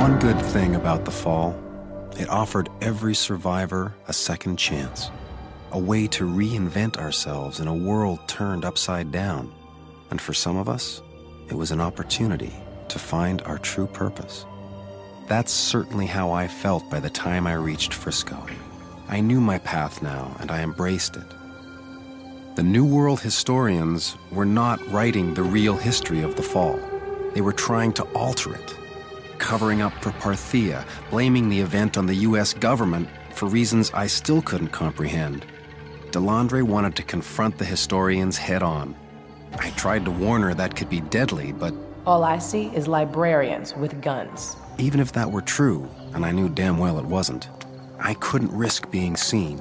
One good thing about the fall, it offered every survivor a second chance, a way to reinvent ourselves in a world turned upside down. And for some of us, it was an opportunity to find our true purpose. That's certainly how I felt by the time I reached Frisco. I knew my path now, and I embraced it. The New World historians were not writing the real history of the fall. They were trying to alter it, covering up for Parthia, blaming the event on the US government for reasons I still couldn't comprehend. Delandre wanted to confront the historians head-on. I tried to warn her that could be deadly, but... All I see is librarians with guns. Even if that were true, and I knew damn well it wasn't, I couldn't risk being seen.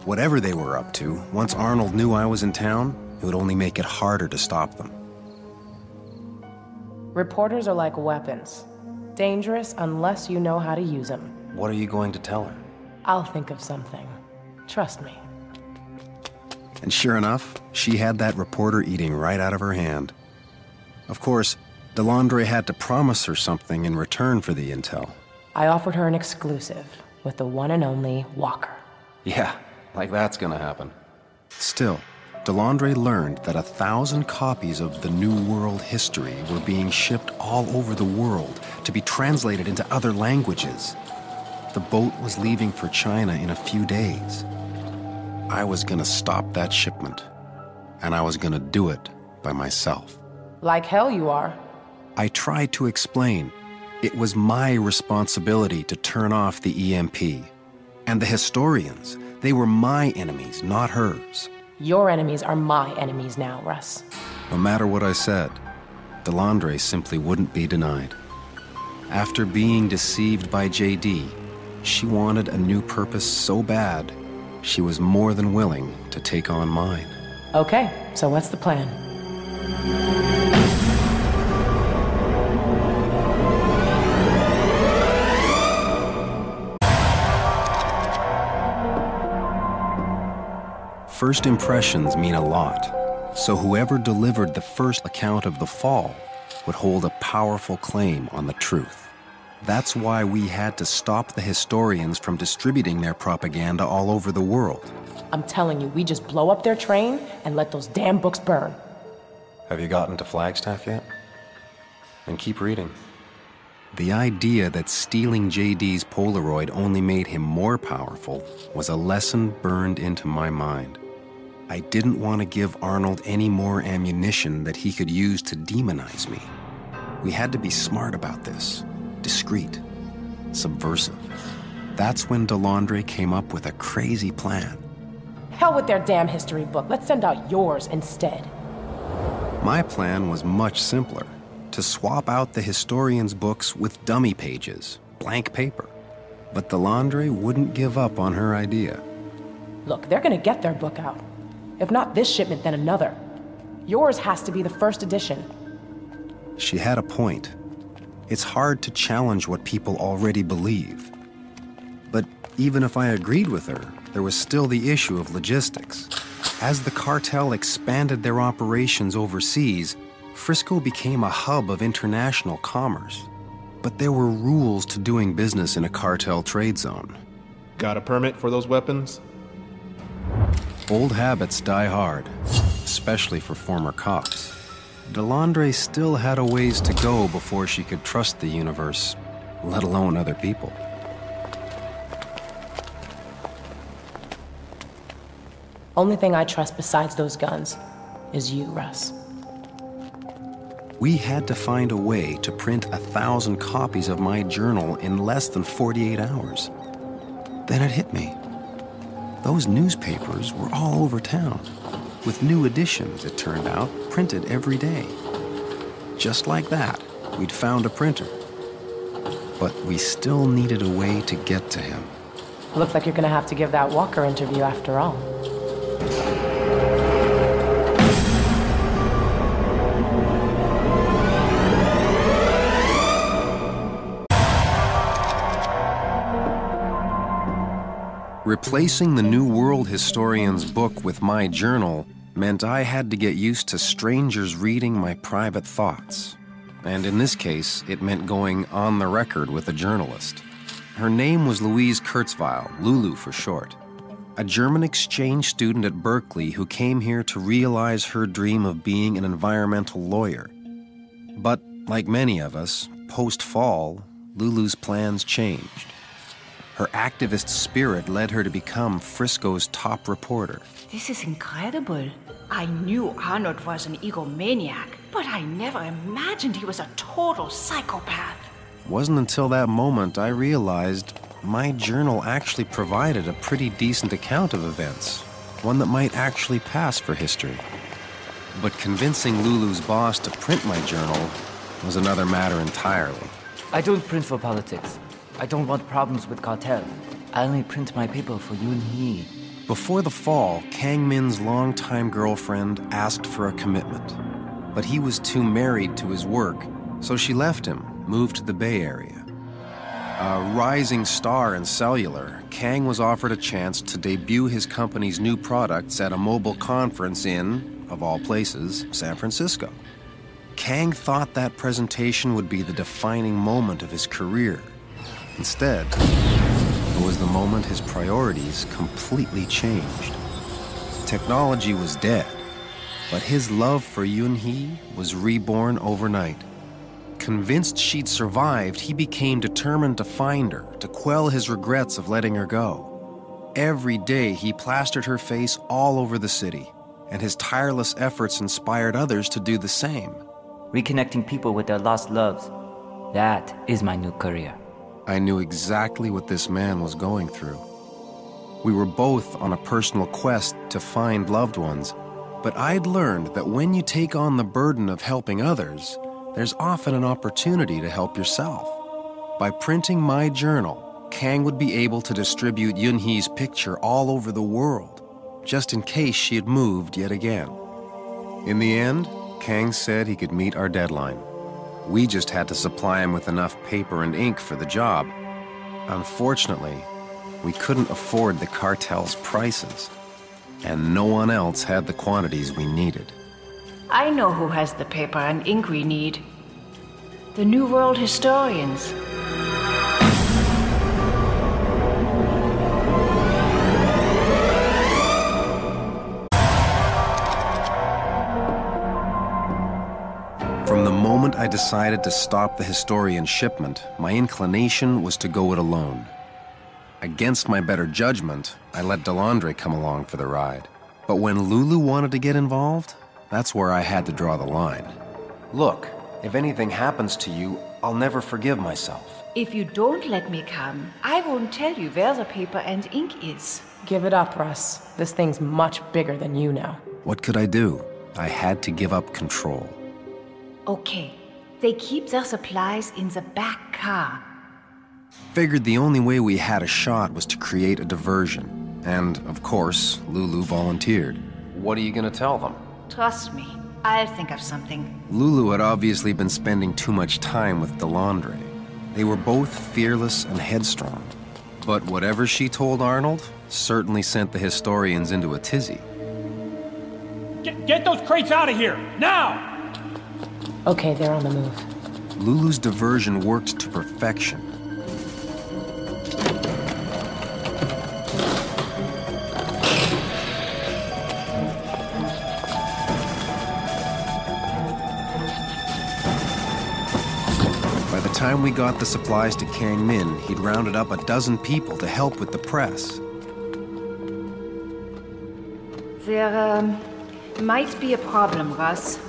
Whatever they were up to, once Arnold knew I was in town, it would only make it harder to stop them. Reporters are like weapons. Dangerous unless you know how to use them. What are you going to tell her? I'll think of something. Trust me. And sure enough, she had that reporter eating right out of her hand. Of course, Delandre had to promise her something in return for the intel. I offered her an exclusive with the one and only Walker. Yeah, like that's gonna happen. Still, Delandre learned that 1,000 copies of the New World history were being shipped all over the world to be translated into other languages. The boat was leaving for China in a few days. I was gonna stop that shipment, and I was gonna do it by myself. Like hell you are. I tried to explain. It was my responsibility to turn off the EMP. And the historians, they were my enemies, not hers. Your enemies are my enemies now, Russ. No matter what I said, Delandre simply wouldn't be denied. After being deceived by JD, she wanted a new purpose so bad, she was more than willing to take on mine. Okay, so what's the plan? First impressions mean a lot, so whoever delivered the first account of the fall would hold a powerful claim on the truth. That's why we had to stop the historians from distributing their propaganda all over the world. I'm telling you, we just blow up their train and let those damn books burn. Have you gotten to Flagstaff yet? Then keep reading. The idea that stealing JD's Polaroid only made him more powerful was a lesson burned into my mind. I didn't want to give Arnold any more ammunition that he could use to demonize me. We had to be smart about this, discreet, subversive. That's when Delandre came up with a crazy plan. Hell with their damn history book. Let's send out yours instead. My plan was much simpler, to swap out the historians' books with dummy pages, blank paper. But Delandre wouldn't give up on her idea. Look, they're gonna get their book out. If not this shipment, then another. Yours has to be the first edition. She had a point. It's hard to challenge what people already believe. But even if I agreed with her, there was still the issue of logistics. As the cartel expanded their operations overseas, Frisco became a hub of international commerce. But there were rules to doing business in a cartel trade zone. Got a permit for those weapons? Old habits die hard, especially for former cops. Delandre still had a ways to go before she could trust the universe, let alone other people. Only thing I trust besides those guns is you, Russ. We had to find a way to print 1,000 copies of my journal in less than 48 hours. Then it hit me. Those newspapers were all over town, with new editions, it turned out, printed every day. Just like that, we'd found a printer. But we still needed a way to get to him. Looks like you're gonna have to give that Walker interview after all. Replacing the New World historian's book with my journal meant I had to get used to strangers reading my private thoughts. and in this case, it meant going on the record with a journalist. Her name was Louise Kurzweil, Lulu for short, a German exchange student at Berkeley who came here to realize her dream of being an environmental lawyer. But like many of us, post-fall, Lulu's plans changed. Her activist spirit led her to become Frisco's top reporter. This is incredible. I knew Arnold was an egomaniac, but I never imagined he was a total psychopath. It wasn't until that moment I realized my journal actually provided a pretty decent account of events, one that might actually pass for history. But convincing Lulu's boss to print my journal was another matter entirely. I don't print for politics. I don't want problems with cartel. I only print my paper for you and he. Before the fall, Kang Min's longtime girlfriend asked for a commitment. But he was too married to his work, so she left him, moved to the Bay Area. A rising star in cellular, Kang was offered a chance to debut his company's new products at a mobile conference in, of all places, San Francisco. Kang thought that presentation would be the defining moment of his career. Instead, it was the moment his priorities completely changed. Technology was dead, but his love for Yun-hee was reborn overnight. Convinced she'd survived, he became determined to find her, to quell his regrets of letting her go. Every day, he plastered her face all over the city, and his tireless efforts inspired others to do the same. Reconnecting people with their lost loves. That is my new career. I knew exactly what this man was going through. We were both on a personal quest to find loved ones, but I'd learned that when you take on the burden of helping others, there's often an opportunity to help yourself. By printing my journal, Kang would be able to distribute Yun-hee's picture all over the world, just in case she had moved yet again. In the end, Kang said he could meet our deadline. We just had to supply him with enough paper and ink for the job. Unfortunately, we couldn't afford the cartel's prices, and no one else had the quantities we needed. I know who has the paper and ink we need. The New World historians. From the moment I decided to stop the historian shipment, my inclination was to go it alone. Against my better judgment, I let Delandre come along for the ride. But when Lulu wanted to get involved, that's where I had to draw the line. Look, if anything happens to you, I'll never forgive myself. If you don't let me come, I won't tell you where the paper and ink is. Give it up, Russ. This thing's much bigger than you now. What could I do? I had to give up control. Okay, they keep their supplies in the back car. Figured the only way we had a shot was to create a diversion. And, of course, Lulu volunteered. What are you gonna tell them? Trust me, I'll think of something. Lulu had obviously been spending too much time with Delandre. They were both fearless and headstrong. But whatever she told Arnold certainly sent the historians into a tizzy. Get those crates out of here, now! Okay, they're on the move. Lulu's diversion worked to perfection. By the time we got the supplies to Kang Min, he'd rounded up a dozen people to help with the press. There, might be a problem, Russ.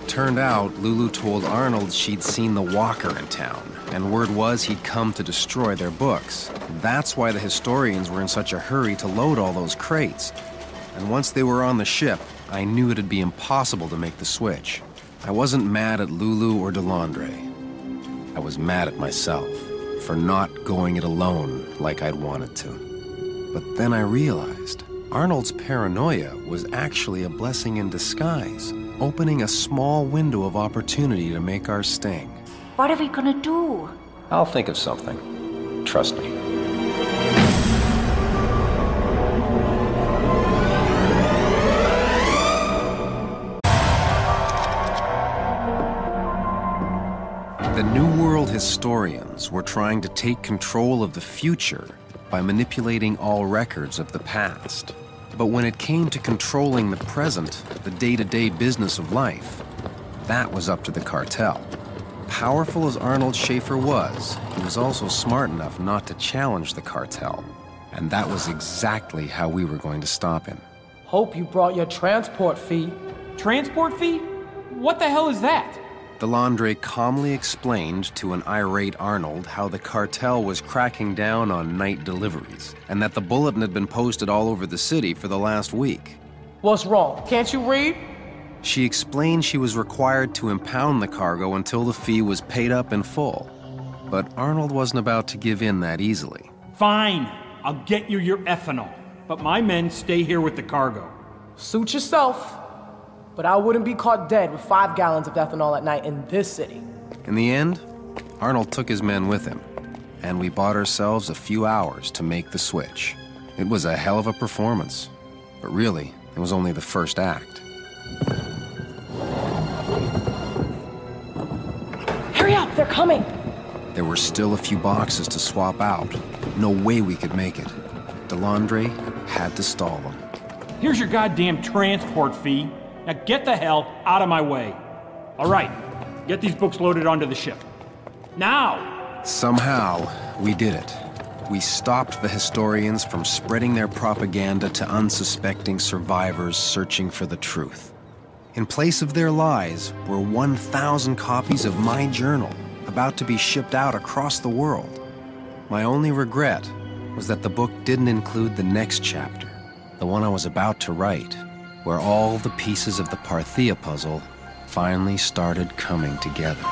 Turned out, Lulu told Arnold she'd seen the Walker in town, and word was he'd come to destroy their books. That's why the historians were in such a hurry to load all those crates. And once they were on the ship, I knew it'd be impossible to make the switch. I wasn't mad at Lulu or Delandre. I was mad at myself for not going it alone like I'd wanted to. But then I realized Arnold's paranoia was actually a blessing in disguise, opening a small window of opportunity to make our sting. What are we gonna do? I'll think of something. Trust me. The New World historians were trying to take control of the future by manipulating all records of the past. But when it came to controlling the present, the day-to-day business of life, that was up to the cartel. Powerful as Arnold Schaefer was, he was also smart enough not to challenge the cartel. And that was exactly how we were going to stop him. Hope you brought your transport fee. Transport fee? What the hell is that? Delandre calmly explained to an irate Arnold how the cartel was cracking down on night deliveries, and that the bulletin had been posted all over the city for the last week. What's wrong? Can't you read? She explained she was required to impound the cargo until the fee was paid up in full. But Arnold wasn't about to give in that easily. Fine, I'll get you your ethanol. But my men stay here with the cargo. Suit yourself. But I wouldn't be caught dead with 5 gallons of ethanol at night in this city. In the end, Arnold took his men with him, and we bought ourselves a few hours to make the switch. It was a hell of a performance, but really, it was only the first act. Hurry up, they're coming! There were still a few boxes to swap out. No way we could make it. Delandre had to stall them. Here's your goddamn transport fee. Now get the hell out of my way. All right, get these books loaded onto the ship. Now! Somehow, we did it. We stopped the historians from spreading their propaganda to unsuspecting survivors searching for the truth. In place of their lies were 1,000 copies of my journal, about to be shipped out across the world. My only regret was that the book didn't include the next chapter, the one I was about to write, where all the pieces of the Parthia puzzle finally started coming together.